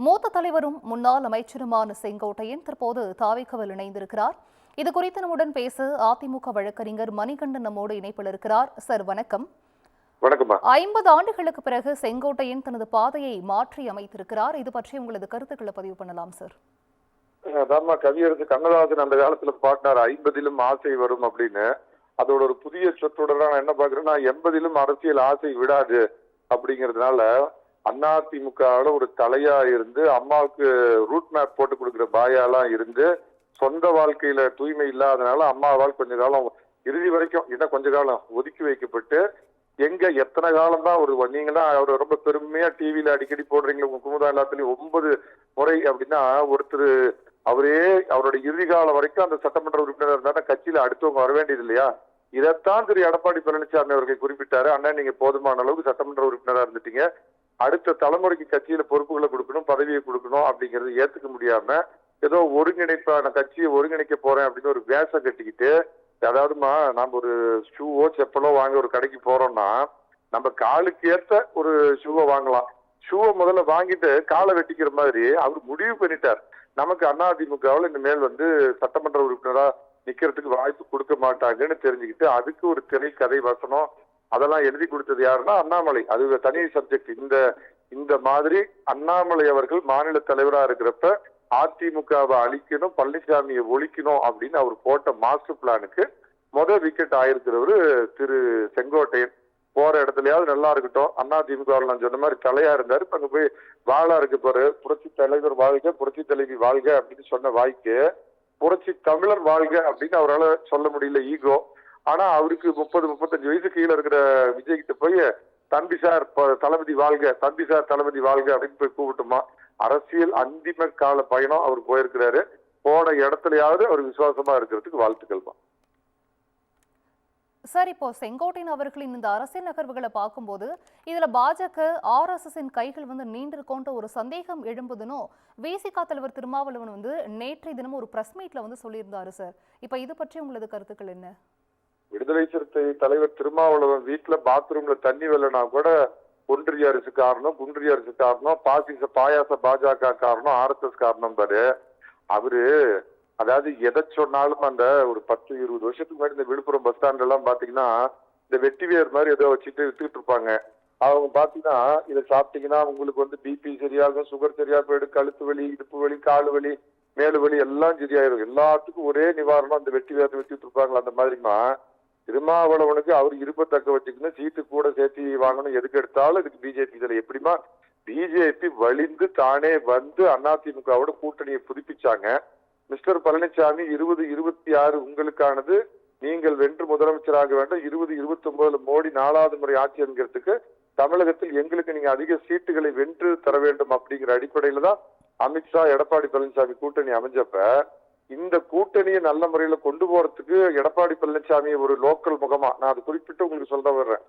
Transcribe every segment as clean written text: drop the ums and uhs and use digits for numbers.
மூத்த தலைவரும் முன்னாள் அமைச்சருமான செங்கோட்டையன் தற்போது தாவேக்காவில் இணைந்திருக்கிறார். இது குறித்து நம்முடன் பேச அதிமுக வழக்கறிஞர் மணிகண்டன் நம்மோடு இணைப்பில் இருக்கிறார். சார் வணக்கம். வணக்கம். 50 ஆண்டுகளுக்கு பிறகு செங்கோட்டையன் தனது பாதையை மாற்றி அமைத்திருக்கிறார். இது பற்றி உங்களது கருத்துக்களை பதிவு பண்ணலாம் சார். அதாம்மா, கவியரசு கண்ணதாசன் அந்த காலத்துல பாடினார் 50லும் ஆசை வரும் அப்படின்னு. அதோட ஒரு புதிய சொற்றொடரா நான் என்ன பாக்குறேன்னா, 80லும் அரசியல் ஆசை விடாது அப்படிங்கிறதுனால அதிமுகவோட ஒரு தலையா இருந்து, அம்மாவுக்கு ரூட் மேப் போட்டு கொடுக்குற பாயாலாம் இருந்து, சொந்த வாழ்க்கையில தூய்மை இல்லாதனால அம்மாவால் கொஞ்ச காலம் இறுதி வரைக்கும் இன்னும் கொஞ்ச காலம் ஒதுக்கி வைக்கப்பட்டு, எங்க எத்தனை காலம் தான் ஒரு நீங்கன்னா அவர் ரொம்ப பெருமையா டிவியில அடிக்கடி போடுறீங்களா உங்க குமுதா எல்லாத்துலயும் 9 முறை அப்படின்னா, ஒருத்தர் அவரே அவருடைய இறுதி காலம் வரைக்கும் அந்த சட்டமன்ற உறுப்பினர் இருந்தா கட்சியில அடுத்தவங்க வர வேண்டியது இல்லையா? இதைத்தான் திரு எடப்பாடி பழனிசாமி அவர்கள் குறிப்பிட்டாரு. அண்ணா, நீங்க போதுமான அளவுக்கு சட்டமன்ற உறுப்பினரா இருந்துட்டீங்க, அடுத்த தலைமுறைக்கு கட்சியில பொறுப்புகளை கொடுக்கணும், பதவியை கொடுக்கணும் அப்படிங்கறது ஏத்துக்க முடியாம ஏதோ ஒருங்கிணைப்பான கட்சியை ஒருங்கிணைக்க போறேன் அப்படின்னு ஒரு வேஷம் கட்டிக்கிட்டு, அதாவதுமா நம்ம ஒரு ஷூவோ செப்பலோ வாங்க ஒரு கடைக்கு போறோம்னா நம்ம காலுக்கு ஏத்த ஒரு ஷூவை வாங்கலாம். ஷூவை முதல்ல வாங்கிட்டு காலை வெட்டிக்கிற மாதிரி அவர் முடிவு பண்ணிட்டார். நமக்கு அதிமுகவில் இனிமேல் சட்டமன்ற உறுப்பினரா நிக்கிறதுக்கு வாய்ப்பு கொடுக்க மாட்டாங்கன்னு தெரிஞ்சுக்கிட்டு, அதுக்கு ஒரு திரை கதை வசனம் அதெல்லாம் எழுதி கொடுத்தது யாருன்னா அண்ணாமலை. அது தனி சப்ஜெக்ட். இந்த மாதிரி அண்ணாமலை அவர்கள் மாநில தலைவரா இருக்கிறப்ப அதிமுகவை அழிக்கணும், பழனிசாமியை ஒழிக்கணும் அப்படின்னு அவர் போட்ட மாஸ்டர் பிளானுக்கு விக்கெட் ஆயிருக்கிறவரு திரு செங்கோட்டையன். போற இடத்துலயாவது நல்லா இருக்கட்டும், அதிமுகவில் நான் சொன்ன மாதிரி தலையா இருந்தாரு. இப்ப அங்க போய் வாழா இருக்க போற புரட்சி தலைவர் வாழ்க, புரட்சி தலைவி வாழ்க அப்படின்னு சொன்ன வாய்க்கு புரட்சி தமிழர் வாழ்க அப்படின்னு அவரால் சொல்ல முடியல, ஈகோ. ஆனா அவருக்கு 30-35 வயசு கீழே இருக்கிற விஜய் கிட்ட போய் தம்பி சார் தளபதி வாழ்க, தம்பி சார் தளபதி வாழ்க அப்படின்னு போய் கூப்பிட்டுமா. அரசியல் அந்திம கால பயணம் அவர் போயிருக்கிறாரு. போன இடத்துலயாவது அவர் விசுவாசமா இருக்கிறதுக்கு வாழ்த்துக்கள்மா. சார், இப்போ செங்கோட்டையன் அவர்களின் இந்த அரசியல் நகர்வுகளை பார்க்கும்போது இதுல பாஜக RSS கைகள் நீண்டிருக்கோன்ற ஒரு சந்தேகம் எழும்புதுனோ விசிக தலைவர் திருமாவளவன் நேற்றைய தினம் ஒரு பிரஸ் மீட்ல சொல்லியிருந்தாரு சார். இப்ப இது பற்றி உங்களது கருத்துக்கள் என்ன? விடுதலை சிறுத்தை தலைவர் திருமாவளவன் வீட்டுல பாத்ரூம்ல தண்ணி வரலனா கூட ஒன்றிய அரசு காரணம், குன்றிய அரசு காரணம், பாயாச பாஜக காரணம், RSS காரணம் பாரு. அவரு அதாவது எதை சொன்னாலும் அந்த ஒரு 10-20 வருஷத்துக்கு முன்னாடி இந்த விழுப்புரம் பஸ் ஸ்டாண்ட் எல்லாம் பாத்தீங்கன்னா இந்த வெட்டிவேர் மாதிரி ஏதோ வச்சுட்டு வித்துட்டு இருப்பாங்க. அவங்க பாத்தீங்கன்னா இதை சாப்பிட்டீங்கன்னா உங்களுக்கு பிபி சரியாகும், சுகர் சரியா போயிடும், கழுத்து வலி, இடுப்பு வலி, காலு வலி, மேலு வலி எல்லாம் சரியாயிரும். எல்லாத்துக்கும் ஒரே நிவாரணம் அந்த வெட்டிவேர் வித்துட்டு இருப்பாங்களா. அந்த மாதிரிமா திருமாவளவனுக்கு அவர் இருப்ப தக்க வச்சுக்கணும், சீட்டு கூட சேர்த்து வாங்கணும், எதுக்கு எடுத்தாலும் இதுக்கு பிஜேபி. இதுல எப்படிமா பிஜேபி வலிந்து தானே அதிமுகவோட கூட்டணியை புதுப்பிச்சாங்க. மிஸ்டர் பழனிசாமி 2026 உங்களுக்கானது, நீங்கள் வென்று முதலமைச்சராக வேண்டும், 2029 மோடி 4வது முறை ஆட்சி என்கிறதுக்கு தமிழகத்தில் எங்களுக்கு நீங்க அதிக சீட்டுகளை வென்று தர வேண்டும் அப்படிங்கிற அடிப்படையில தான் அமித்ஷா எடப்பாடி பழனிசாமி கூட்டணி அமைஞ்சப்ப, இந்த கூட்டணியை நல்ல முறையில கொண்டு போறதுக்கு எடப்பாடி பழனிசாமி ஒரு லோக்கல் முகமா, நான் அது குறிப்பிட்டு உங்களுக்கு சொல்ல வர்றேன்.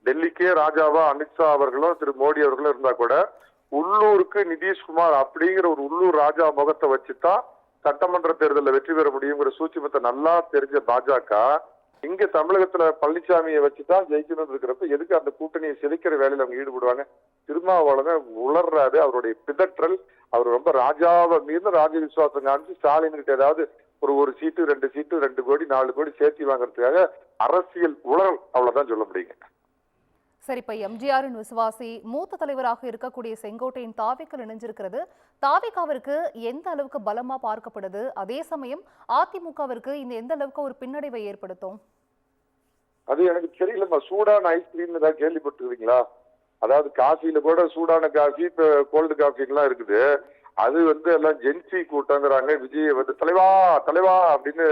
டெல்லிக்கே ராஜாவா அமித்ஷா அவர்களும் திரு மோடி அவர்களும் இருந்தா கூட உள்ளூருக்கு நிதிஷ்குமார் அப்படிங்கிற ஒரு உள்ளூர் ராஜா முகத்தை வச்சுதான் சட்டமன்ற தேர்தலில் வெற்றி பெற முடியுங்கிற சூட்சுமத்தை நல்லா தெரிஞ்ச பாஜக இங்க தமிழகத்துல பழனிசாமியை வச்சுதான் ஜெயிக்கணும் இருக்கிறப்ப எதுக்கு அந்த கூட்டணியை சிதைக்கிற வேலையில அவங்க ஈடுபடுவாங்க? திருமாவளவன் உளர்றாரு. அவருடைய பிதற்றல், அவர் ரொம்ப ராஜாவை மீது ராஜ விசுவாசம் காமிச்சு ஸ்டாலின் கிட்ட ஏதாவது ஒரு சீட்டு 2 சீட்டு 2 கோடி 4 கோடி சேர்த்தி வாங்குறதுக்காக அரசியல் உளறல், அவ்வளவுதான் சொல்ல முடியுங்க. சரி, இப்ப எம்ஜிஆரின் விசுவாசி மூத்த தலைவராக இருக்கக்கூடிய செங்கோட்டையின் தாவேக்காவில் இணைஞ்சிருக்கிறது. தாவேக்காவிற்கு எந்த அளவுக்கு பலமா பார்க்கப்படுது? அதே சமயம் அதிமுகவிற்கு இந்த எந்த அளவுக்கு ஒரு பின்னடைவை ஏற்படுத்தும்? அது எனக்கு தெரியலமா. சூடான ஐஸ்கிரீம் ஏதாவது கேள்விப்பட்டிருக்கீங்களா? அதாவது காஃபியில கூட சூடான காஃபி, இப்ப கோல்டு காஃபி எல்லாம் இருக்குது. அது எல்லாம் ஜென்சி கூட்டங்கிறாங்க. விஜய் தலைவா தலைவா அப்படின்னு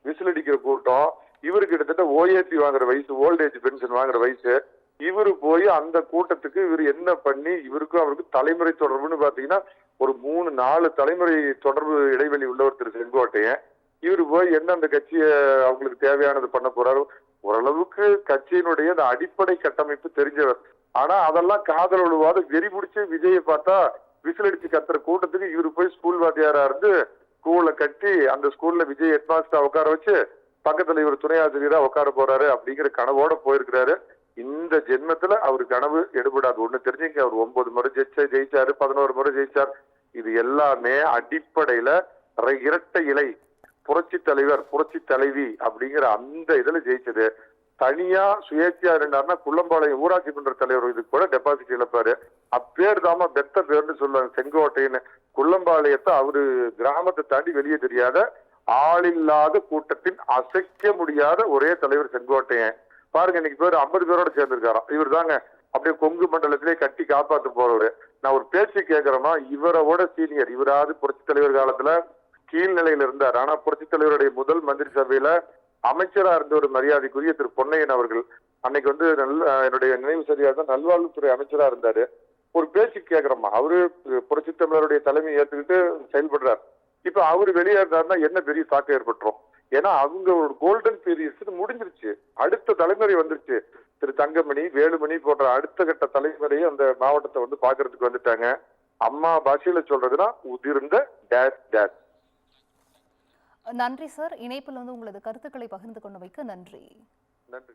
விசில் அடிக்கிற கூட்டம். இவருக்கு கிட்டத்தட்ட ஓஏபி வாங்குற வயசு, ஓல்டேஜ் பென்ஷன் வாங்குற வயசு. இவரு போய் அந்த கூட்டத்துக்கு இவர் என்ன பண்ணி, இவருக்கும் அவருக்கு தலைமுறை தொடர்புன்னு பாத்தீங்கன்னா ஒரு 3-4 தலைமுறை தொடர்பு இடைவெளி உள்ளவர் திரு செங்கோட்டையன். இவரு போய் என்ன அந்த கட்சியை அவங்களுக்கு தேவையானது பண்ண போறாரு? ஓரளவுக்கு கட்சியினுடைய அந்த அடிப்படை கட்டமைப்பு தெரிஞ்சவர். ஆனா அதெல்லாம் காதல் விழுவாத வெறி பிடிச்சி விஜயை பார்த்தா விசில் அடிச்சு கத்துற கூட்டத்துக்கு இவரு போய் ஸ்கூல் வாத்தியாரா இருந்து ஸ்கூல்ல கட்டி அந்த ஸ்கூல்ல விஜய் ஹெட்மாஸ்டர் உட்கார வச்சு பக்கத்துல இவர் துணை ஆசிரியரா உட்கார போறாரு அப்படிங்கிற கனவோட போயிருக்கிறாரு. இந்த ஜென்மத்துல அவர் கனவு எடுபடாது. ஒண்ணு தெரிஞ்சுங்க, அவர் 9 முறை ஜெயிச்சாரு, 11 முறை ஜெயிச்சார். இது எல்லாமே அடிப்படையில இரட்டை இலை புரட்சி தலைவர் புரட்சி தலைவி அப்படிங்கிற அந்த இதுல ஜெயிச்சது. தனியா சுயேட்சையா இருந்தாருன்னா குள்ளம்பாளையம் ஊராட்சி மன்ற தலைவர் இதுக்கு கூட டெபாசிட் இழப்பாரு. அப்பேர் தாம பெத்த பேர்னு சொல்லுவாங்க செங்கோட்டைன்னு. குள்ளம்பாளையத்தை அவரு கிராமத்தை தாண்டி வெளியே தெரியாத ஆளில்லாத கூட்டத்தின் அசைக்க முடியாத ஒரே தலைவர் செங்கோட்டையன். பாருங்க இன்னைக்கு பேர் 50 பேரோட சேர்ந்திருக்காராம். இவர் தாங்க அப்படியே கொங்கு மண்டலத்திலே கட்டி காப்பாத்து போறவரு. நான் ஒரு பேச்சு கேட்கிறோமா, இவரோட சீனியர், இவராது புரட்சி தலைவர் காலத்துல கீழ்நிலையில இருந்தார். ஆனா புரட்சி தலைவருடைய முதல் மந்திரி சபையில அமைச்சரா இருந்த ஒரு மரியாதைக்குரிய திரு பொன்னையன் அவர்கள் அன்னைக்கு வந்து என்னுடைய நினைவு சரியா தான் நல்வாழ்வுத்துறை அமைச்சரா இருந்தாரு. ஒரு பேச்சு கேட்கிறோமா, அவரு புரட்சி தமிழருடைய தலைமையை ஏற்றுக்கிட்டு செயல்படுறாரு. இப்ப அவரு வெளியே இருந்தாருன்னா என்ன பெரிய தாக்கம் ஏற்பட்டுரும். ஏன்னா அவங்க ஒரு கோல்டன் பீரியட்ஸ் முடிஞ்சிருச்சு. அடுத்த தலைமுறை வந்துருச்சு. திரு தங்கமணி, வேலுமணி போன்ற அடுத்த கட்ட தலைமுறையை அந்த மாவட்டத்தை வந்து பாக்குறதுக்கு வந்துட்டாங்க. அம்மா பாஷையில சொல்றதுன்னா உதிர்ந்த டேட் டேட். நன்றி சார். இணைப்பில் வந்து உங்களது கருத்துக்களை பகிர்ந்து கொண்டமைக்கு நன்றி. நன்றி.